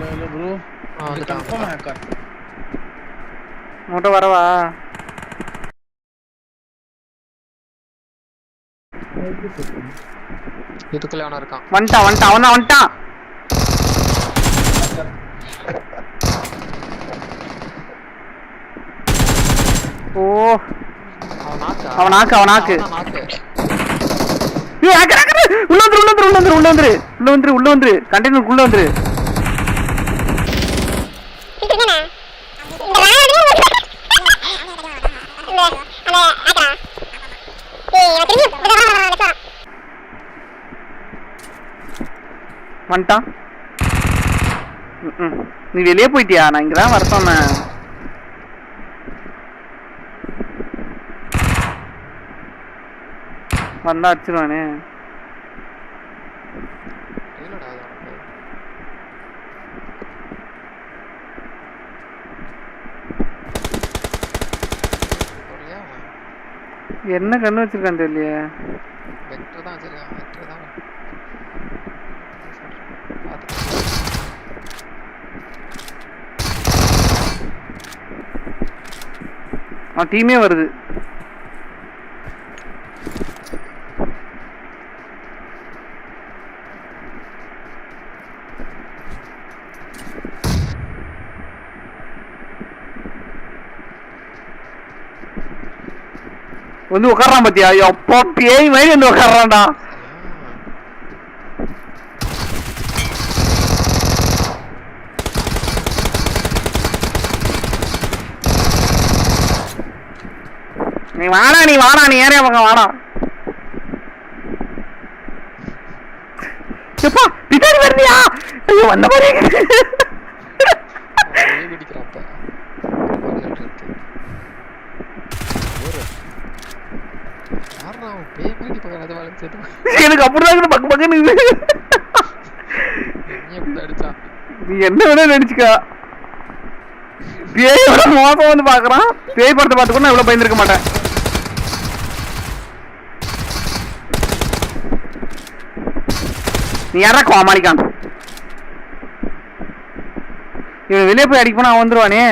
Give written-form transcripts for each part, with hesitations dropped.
இல்ல ப்ரோ அது confirm hacker Moto வரவா இதுக்குள்ள அவன இருக்கான் வந்துட்டான் ஓ அவனாக்கு உள்ள வந்துரு கண்டெய்னருக்குள்ள வந்துரு வந்துட்டான் நீ வெளியே போயிட்டியா நான் இங்கதான் வர சொன்னேன் வந்தா அடிச்சிருவானே என்ன கண்ணு வச்சிருக்கான் தெரியலையே டீமே வருது வந்து உட்காரான் பாத்தியா எப்போ பேய் மாதிரி வந்து உட்காரான்டா நீ வாடா நீ ஏரியா பக்கம் வாடா எப்பா பின்னாடி வரலையா ஐயோ வந்த மாதிரி எனக்கு அப்படிதான் பக்க பக்கம் நீ என்ன வேணா நினைச்சுக்கா பேய் எவ்வளவு மோசம் வந்து பாக்குறான் பேய் படத்தை பார்த்துக்கணும் நான் இவ்வளவு பயந்துருக்க மாட்டேன் நீ யாரா கோமாளிக்கான் இவன் வெளியே போய் அடிக்க போனா அவன் வந்துருவானே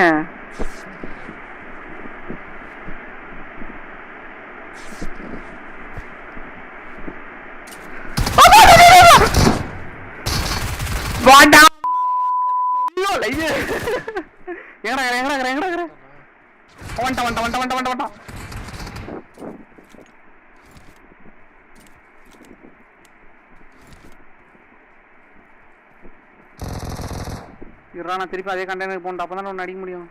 நான் திருப்பி அதே கண்டெய்னர் போனேன் அப்பதான் ஒன்னு அடிக்க முடியும்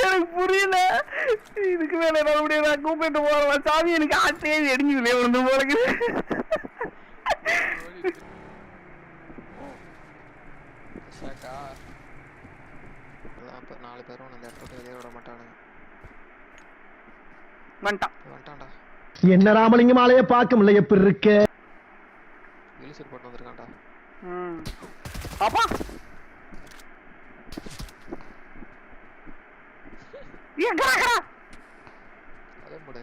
எனக்கு புரியல இதுக்கு மேல என்ன முடியாது கூப்பிட்டு போறேன் சாமி எனக்கு ஆசையே எரிஞ்சுதுலே ஒன்று போலக்கு நாலு பேரும் அந்த இடத்துல வெளியே விட மாட்டானுங்க வந்துட்டான்டா என்ன ராமலிங்க மாலைய பார்க்க முடியல எப்படி இருக்கு இலிசர் போட்டு வந்திருக்கான்டா அப்பா அதே போடு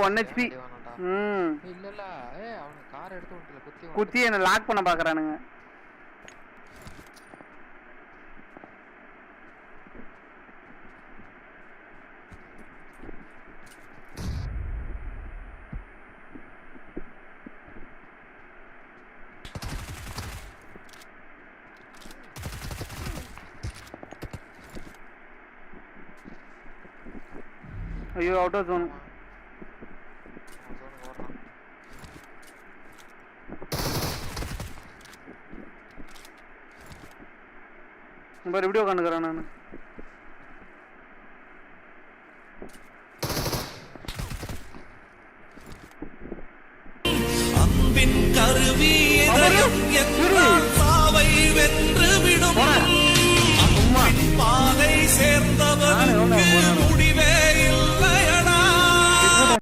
ஒன் ஹெச்பி இல்ல அவன் கார் எடுத்து வந்துல குத்தி என்ன லாக் பண்ண பாக்குறானுங்க ஐயோ அவுட் ஆஃப் ஜோன் பாரு வீடியோ காணுக்கிறேன் நான் அன்பின் கருவி